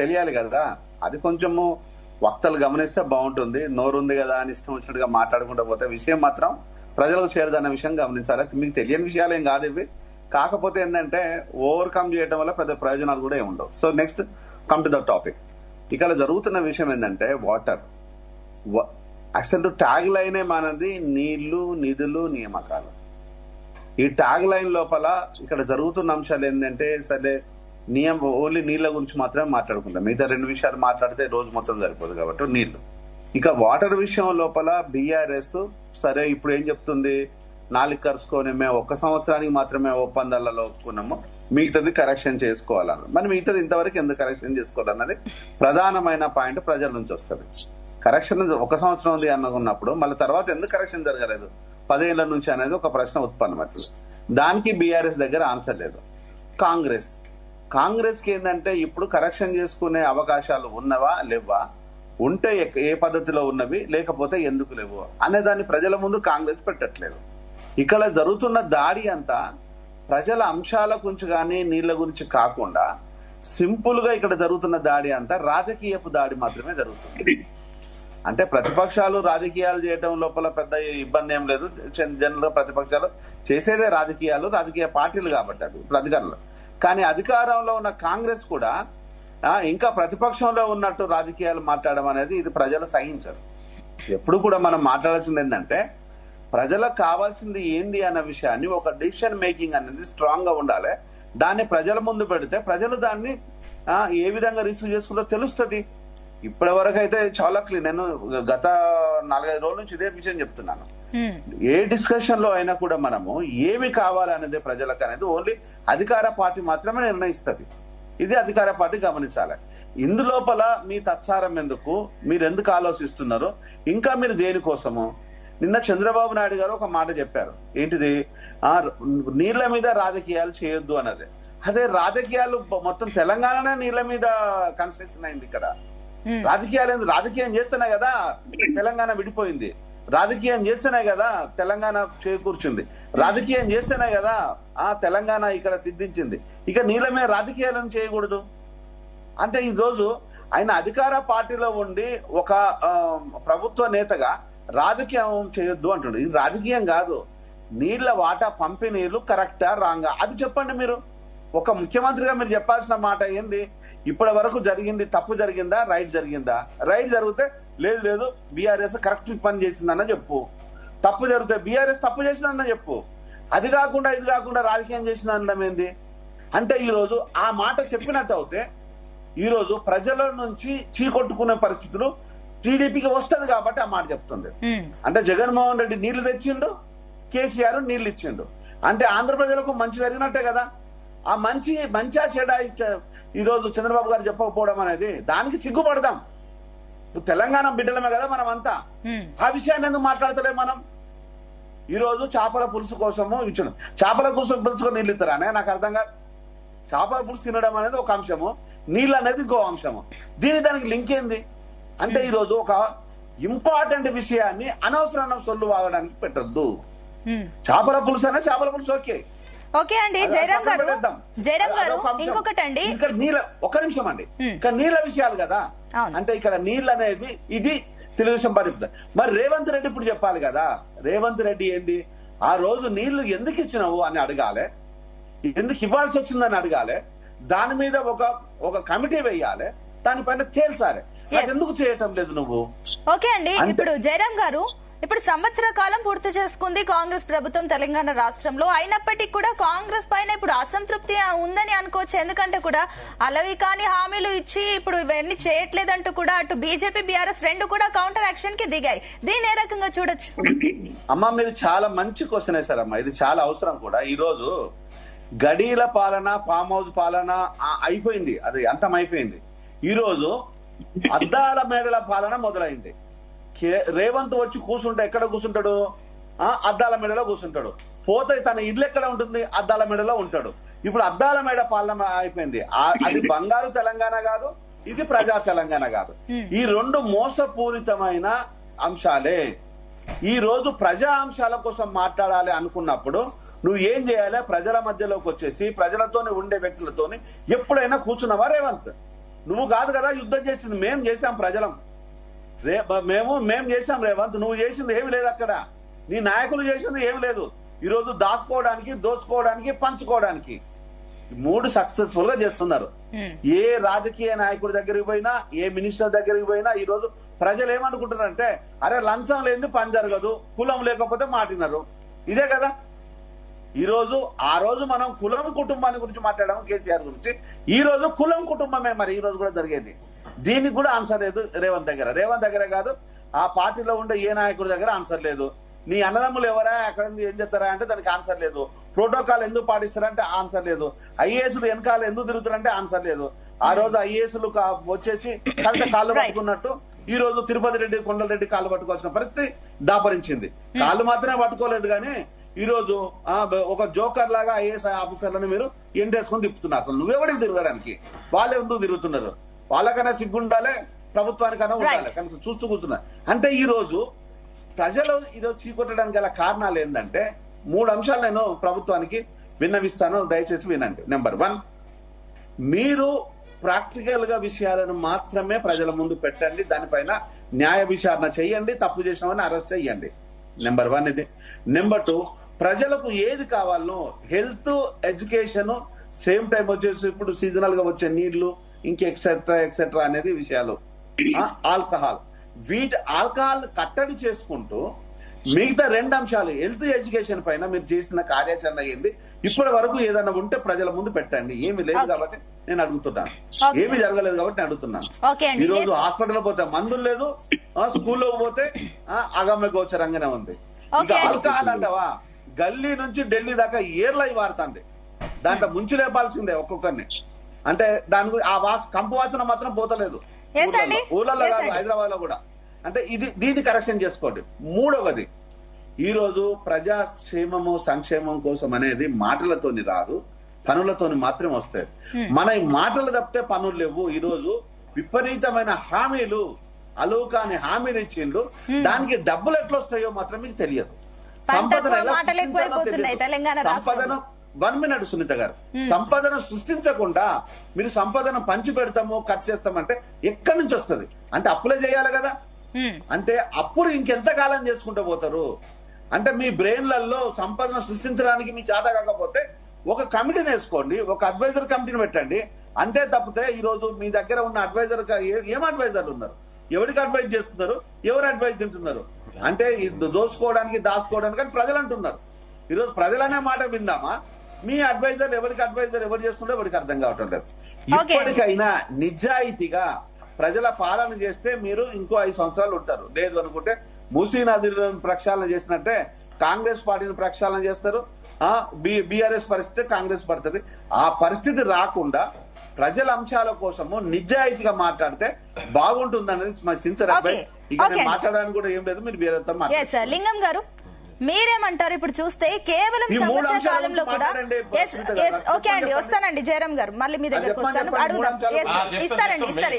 తెలియాలి కదా. అది కొంచెము వక్తలు గమనిస్తే బాగుంటుంది. నోరుంది కదా అని ఇష్టం వచ్చినట్టుగా మాట్లాడుకుంటూ పోతే విషయం మాత్రం ప్రజలకు చేరదన్న విషయం గమనించాలి. మీకు తెలియని విషయాలు ఏం కాదు ఇవి. కాకపోతే ఏంటంటే ఓవర్కమ్ చేయడం వల్ల పెద్ద ప్రయోజనాలు కూడా ఏమి ఉండవు. So next come to the topic. ఇక్కడ జరుగుతున్న విషయం ఏంటంటే వాటర్. అసలు ట్యాగ్ లైనే మనది నీళ్లు, నిధులు, నియామకాలు. ఈ ట్యాగ్ లైన్ లోపల ఇక్కడ జరుగుతున్న అంశాలు ఏంటంటే సరే ఓన్లీ నీళ్ల గురించి మాత్రమే మాట్లాడుకుంటాం. మిగతా రెండు విషయాలు మాట్లాడితే రోజు మొత్తం సరిపోదు కాబట్టి నీళ్లు. ఇక వాటర్ విషయం లోపల బీఆర్ఎస్ సరే ఇప్పుడు ఏం చెప్తుంది, 4 కరుచుకొని మేము 1 సంవత్సరానికి మాత్రమే ఒప్పందాలలో ఒప్పుకున్నాము, మిగతాది కరెక్షన్ చేసుకోవాలన్న. మరి మిగతాది ఇంతవరకు ఎందుకు కరెక్షన్ చేసుకోవాలన్నది ప్రధానమైన పాయింట్ ప్రజల నుంచి వస్తుంది. కరెక్షన్ 1 సంవత్సరం ఉంది అనుకున్నప్పుడు మళ్ళీ తర్వాత ఎందుకు కరెక్షన్ జరగలేదు 10 ఏళ్ల నుంచి అనేది ఒక ప్రశ్న ఉత్పన్నమవుతుంది. దానికి బీఆర్ఎస్ దగ్గర ఆన్సర్ లేదు. కాంగ్రెస్ కి ఏంటంటే ఇప్పుడు కరెక్షన్ చేసుకునే అవకాశాలు ఉన్నవా లేవా, ఉంటే ఏ పద్ధతిలో ఉన్నవి, లేకపోతే ఎందుకు లేవు అనే దాన్ని ప్రజల ముందు కాంగ్రెస్ పెట్టట్లేదు. ఇక్కడ జరుగుతున్న దాడి అంతా ప్రజల అంశాల గురించి కానీ నీళ్ల గురించి కాకుండా సింపుల్ గా ఇక్కడ జరుగుతున్న దాడి అంతా రాజకీయపు దాడి మాత్రమే జరుగుతుంది. అంటే ప్రతిపక్షాలు రాజకీయాలు చేయడం లోపల పెద్ద ఇబ్బంది ఏం లేదు. జనరల్ గా ప్రతిపక్షాలు చేసేదే రాజకీయాలు, రాజకీయ పార్టీలు కాబట్టి అది ఇప్పుడు అధికారంలో. కానీ అధికారంలో ఉన్న కాంగ్రెస్ కూడా ఇంకా ప్రతిపక్షంలో ఉన్నట్టు రాజకీయాలు మాట్లాడడం అనేది ఇది ప్రజలు సహించరు. ఎప్పుడు కూడా మనం మాట్లాడాల్సింది ఏంటంటే ప్రజలకు కావాల్సింది ఏంది అన్న విషయాన్ని ఒక డిసిషన్ మేకింగ్ అనేది స్ట్రాంగ్ గా ఉండాలి. దాన్ని ప్రజల ముందు పెడితే ప్రజలు దాన్ని ఏ విధంగా రిసీవ్ చేసుకుంటో తెలుస్తుంది. ఇప్పటి వరకు అయితే చాలా క్లీన్. నేను గత 4-5 రోజుల నుంచి ఇదే విషయం చెప్తున్నాను. ఏ డిస్కషన్ లో అయినా కూడా మనము ఏమి కావాలనేది ప్రజలకు అనేది ఓన్లీ అధికార పార్టీ మాత్రమే నిర్ణయిస్తుంది. ఇది అధికార పార్టీ గమనించాలి. ఇందులోపల మీ తత్సారం ఎందుకు, మీరు ఎందుకు ఆలోచిస్తున్నారు, ఇంకా మీరు దేనికోసము. నిన్న చంద్రబాబు నాయుడు గారు ఒక మాట చెప్పారు. ఏంటిది, నీళ్ల మీద రాజకీయాలు చేయొద్దు అన్నది. అదే రాజకీయాలు మొత్తం తెలంగాణనే నీళ్ల మీద కన్స్ట్రక్షన్ అయింది. ఇక్కడ రాజకీయం చేస్తేనే కదా తెలంగాణ విడిపోయింది, రాజకీయం చేస్తేనే కదా తెలంగాణ చేకూర్చుంది, రాజకీయం చేస్తేనే కదా తెలంగాణ ఇక్కడ సిద్ధించింది. ఇక నీళ్ళ మీద రాజకీయాలను చేయకూడదు అంటే ఈ రోజు ఆయన అధికార పార్టీలో ఉండి ఒక ప్రభుత్వ నేతగా రాజకీయం చేయొద్దు అంటుండ్రు. ఇది రాజకీయం కాదు. నీళ్ల వాటా పంపిణీలు కరెక్టా రాంగా అది చెప్పండి. మీరు ఒక ముఖ్యమంత్రిగా మీరు చెప్పాల్సిన మాట ఏంది, ఇప్పటి వరకు జరిగింది తప్పు జరిగిందా, రైట్ జరిగిందా. రైట్ జరిగితే లేదు బీఆర్ఎస్ కరెక్ట్ పని చేసిందన్న చెప్పు. తప్పు జరిగితే బీఆర్ఎస్ తప్పు చేసిందన్న చెప్పు. ఇది కాకుండా రాజకీయం చేసిన అన్నం ఏంది అంటే ఈ రోజు ఆ మాట చెప్పినట్టు అవుతే ఈ రోజు ప్రజల నుంచి చీకొట్టుకునే పరిస్థితులు టీడీపీకి వస్తుంది కాబట్టి ఆ మాట చెప్తుంది. అంటే జగన్మోహన్ రెడ్డి నీళ్లు తెచ్చిండు, కేసీఆర్ నీళ్లు ఇచ్చిండు అంటే ఆంధ్రప్రదేశ్కు మంచి జరిగినట్టే కదా. ఆ మంచా చెడా ఈ రోజు చంద్రబాబు గారు చెప్పకపోవడం అనేది దానికి సిగ్గుపడదాం. తెలంగాణ బిడ్డలమే కదా మనం అంతా. ఆ విషయాన్ని ఎందుకు మాట్లాడతలే మనం. ఈ రోజు చేపల పులుసు కోసము ఇచ్చిన చేపల పులుసు నీళ్ళు ఇస్తారా నాకు అర్థం కాదు. చేపల పులుసు తినడం అనేది ఒక అంశము, నీళ్ళు అనేది ఇంకో అంశము. దానికి లింక్ ఏంది అంటే ఈ రోజు ఒక ఇంపార్టెంట్ విషయాన్ని అనవసరమైన సొల్లు వాగడానికి పెట్టద్దు. చేపల పులుసు ఓకే అండి. జయరాం గారు ఇంకొకటి అండి, ఇక్కడ ఒక్క నిమిషం అండి, ఇక్కడ నీళ్ళ విషయాలు కదా. అంటే ఇక్కడ నీళ్ళు అనేది ఇది తెలుగుదేశం పార్టీ చెప్తారు. మరి రేవంత్ రెడ్డి ఇప్పుడు చెప్పాలి కదా. రేవంత్ రెడ్డి ఏంటి, ఆ రోజు నీళ్లు ఎందుకు ఇచ్చినావు అని అడగాలి, ఎందుకు ఇవ్వాల్సి వచ్చిందని అడగాలి. దాని మీద ఒక కమిటీ వేయాలి, దానిపైన తేల్చాలి. ఎందుకు చేయటం లేదు నువ్వు. ఓకే అండి. ఇప్పుడు జయరాం గారు, ఇప్పుడు సంవత్సర కాలం పూర్తి చేసుకుంది కాంగ్రెస్ ప్రభుత్వం తెలంగాణ రాష్ట్రంలో. అయినప్పటికీ కూడా కాంగ్రెస్ పైన ఇప్పుడు అసంతృప్తి ఉందని అనుకోవచ్చు. ఎందుకంటే కూడా అలవి కాని హామీలు ఇచ్చి ఇప్పుడు ఇవన్నీ చేయట్లేదంటూ కూడా అటు బీజేపీ బీఆర్ఎస్ రెండు కూడా కౌంటర్ యాక్షన్ కి దిగాయి. దీని ఏ రకంగా చూడొచ్చు? అమ్మా మీరు చాలా మంచి క్వశ్చన్ వేశారమ్మా. ఇది చాలా అవసరం కూడా. ఈ రోజు గడీల పాలన, ఫామ్ హౌస్ పాలన అయిపోయింది, అది అంతం అయిపోయింది. ఈ రోజు అద్దాల మేడల పాలన మొదలైంది. రేవంత్ వచ్చి కూర్చుంటే ఎక్కడ కూర్చుంటాడు, అద్దాల మేడలో కూర్చుంటాడు. పోతే తన ఇల్లు ఎక్కడ ఉంటుంది, అద్దాల మేడలో ఉంటాడు. ఇప్పుడు అద్దాల మేడ పాలన అయిపోయింది. అది బంగారు తెలంగాణ కాదు, ఇది ప్రజా తెలంగాణ కాదు. ఈ రెండు మోసపూరితమైన అంశాలే. ఈ రోజు ప్రజా అంశాల కోసం మాట్లాడాలి అనుకున్నప్పుడు నువ్వు ఏం చేయాలి, ప్రజల మధ్యలోకి వచ్చేసి ప్రజలతోని ఉండే వ్యక్తులతోని ఎప్పుడైనా కూర్చున్నావా రేవంత్? నువ్వు కాదు కదా యుద్ధం చేసింది, మేం చేశాం ప్రజలం. మేం చేశాం రేవంత్, నువ్వు చేసింది ఏమి లేదు అక్కడ, నీ నాయకులు చేసింది ఏమి లేదు. ఈ రోజు దాచుకోవడానికి, దోచుకోవడానికి, పంచుకోవడానికి 3 సక్సెస్ఫుల్ గా చేస్తున్నారు. ఏ రాజకీయ నాయకుడి దగ్గరికి పోయినా, ఏ మినిస్టర్ దగ్గరికి పోయినా ఈ రోజు ప్రజలు ఏమనుకుంటున్నారంటే, అరే లంచం లేనిది పని జరగదు, కులం లేకపోతే మాటినరు. ఇదే కదా ఈ రోజు. ఆ రోజు మనం కులం కుటుంబాన్ని గురించి మాట్లాడాము కేసీఆర్ గురించి, ఈ రోజు కులం కుటుంబమే మరి ఈ రోజు కూడా జరిగేది. దీనికి కూడా ఆన్సర్ లేదు రేవంత్ దగ్గరే కాదు, ఆ పార్టీలో ఉండే ఏ నాయకుడి దగ్గర ఆన్సర్ లేదు. నీ అన్నదమ్ములు ఎవరా, అక్కడ ఏం చేస్తారా అంటే దానికి ఆన్సర్ లేదు. ప్రోటోకాల్ ఎందుకు పాటిస్తారంటే ఆన్సర్ లేదు. ఐఏఎస్లు వెనకాల ఎందుకు తిరుగుతారంటే ఆన్సర్ లేదు. ఆ రోజు ఐఏఎస్లు వచ్చేసి కవిత కాళ్ళు పట్టుకున్నట్టు ఈ రోజు తిరుపతి రెడ్డి, కొండలరెడ్డి కాళ్ళు పట్టుకోవాల్సిన పరిస్థితి దాపరించింది. కాళ్ళు మాత్రమే పట్టుకోలేదు కానీ ఈ రోజు ఒక జోకర్ లాగా ఐఏఎస్ ఆఫీసర్లను మీరు ఎండేసుకొని తిప్పుతున్నారు. నువ్వెవడికి తిరగడానికి, వాళ్ళు ఎందుకు తిరుగుతున్నారు? వాళ్ళకన్నా సిగ్గుండాలి, ప్రభుత్వానికన్నా ఉండాలి, కనీసం చూస్తూ కూర్చున్నారు. అంటే ఈ రోజు ప్రజలు ఈరోజు చీకొట్టడానికి గల కారణాలు ఏంటంటే 3 అంశాలు నేను ప్రభుత్వానికి విన్నవిస్తాను, దయచేసి వినండి. నెంబర్ 1, మీరు ప్రాక్టికల్ గా విషయాలను మాత్రమే ప్రజల ముందు పెట్టండి, దానిపైన న్యాయ విచారణ చేయండి, తప్పు చేసిన వాడిని అరెస్ట్ చేయండి. నెంబర్ 1 ఇది. నెంబర్ 2, ప్రజలకు ఏది కావాలనో హెల్త్, ఎడ్యుకేషన్, సేమ్ టైం వచ్చేసి ఇప్పుడు సీజనల్ గా వచ్చే నీళ్లు, ఇంక ఎక్సెట్రా అనేది విషయాలు. ఆల్కహాల్, ఆల్కహాల్ కట్టడి చేసుకుంటూ మిగతా 2 అంశాలు హెల్త్, ఎడ్యుకేషన్ పైన మీరు చేసిన కార్యాచరణ ఏంది, ఇప్పటి వరకు ఏదైనా ఉంటే ప్రజల ముందు పెట్టండి. ఏమి లేదు కాబట్టి నేను అడుగుతున్నాను, ఏమి జరగలేదు కాబట్టి నేను అడుగుతున్నాను. ఈ రోజు హాస్పిటల్ పోతే మందులు లేదు, స్కూల్లో పోతే అగమ్య గోచరంగానే ఉంది. ఇక ఆల్కహాల్ అంటావా, గల్లీ నుంచి ఢిల్లీ దాకా ఏర్లై వారుతుంది, దాంట్లో ముంచి లేపాల్సిందే ఒక్కొక్కరిని. అంటే దాని ఆ కంపు వాసన మాత్రం పోతలేదు ఊళ్ళల్లో కాదు, హైదరాబాద్ లో కూడా. అంటే దీన్ని కరెక్షన్ చేసుకోండి. 3వది, ఈ రోజు ప్రజాక్షేమము, సంక్షేమం కోసం అనేది మాటలతోని రాదు, పనులతోని మాత్రం వస్తాయి. మన ఈ మాటలు తప్పితే పనులు లేవు. ఈ రోజు విపరీతమైన హామీలు, అలూకాని హామీలు ఇచ్చిండు, దానికి డబ్బులు ఎట్లా వస్తాయో మాత్రం మీకు తెలియదు. సంపదను 1 మినిట్ సునీత గారు, సంపదను సృష్టించకుండా మీరు సంపదను పంచి పెడతాము, ఖర్చు చేస్తామంటే ఎక్కడి నుంచి వస్తుంది? అంటే అప్పులే చేయాలి కదా. అంటే అప్పుడు ఇంకెంత కాలం చేసుకుంటూ పోతారు? అంటే మీ బ్రెయిన్లలో సంపదను సృష్టించడానికి మీ చేత కాకపోతే ఒక కమిటీని వేసుకోండి, ఒక అడ్వైజర్ కమిటీని పెట్టండి. అంటే తప్పితే ఈ రోజు మీ దగ్గర ఉన్న అడ్వైజర్ ఏం అడ్వైజర్లు ఉన్నారు, ఎవరికి అడ్వైజ్ చేస్తున్నారు, ఎవరు అడ్వైజ్ తింటున్నారు? అంటే దోసుకోవడానికి, దాచుకోవడానికి అని ప్రజలు అంటున్నారు. ఈరోజు ప్రజలనే మాట విందామా? మీ అడ్వైజర్ ఎవరికి అడ్వైజర్ ఎవరు చేస్తుండో ఎవరికి అర్థం కావటం లేదు. ఇప్పటికైనా నిజాయితీగా ప్రజల పాలన చేస్తే మీరు ఇంకో 5 సంవత్సరాలు ఉంటారు. లేదు అనుకుంటే మూసీ నది ప్రక్షాళన చేసినట్టే కాంగ్రెస్ పార్టీని ప్రక్షాళన చేస్తారు. బీఆర్ఎస్ పరిస్థితి కాంగ్రెస్ పడుతుంది. ఆ పరిస్థితి రాకుండా ప్రజల అంశాల కోసము నిజాయితీగా మాట్లాడితే బాగుంటుంది సిన్సియర్ అడ్వైస్. ఇక నేను మాట్లాడడానికి కూడా ఏం లేదు, మీరు వేరే మాట్లాడారు. లింగం గారు మీరేమంటారు? ఇప్పుడు చూస్తే కేవలం సంవత్సర కాలంలో కూడా ఓకే అండి, వస్తానండి జయరాం గారు, మళ్ళీ మీ దగ్గరకు వస్తాను, అడుగుదాం. ఇస్తారండి.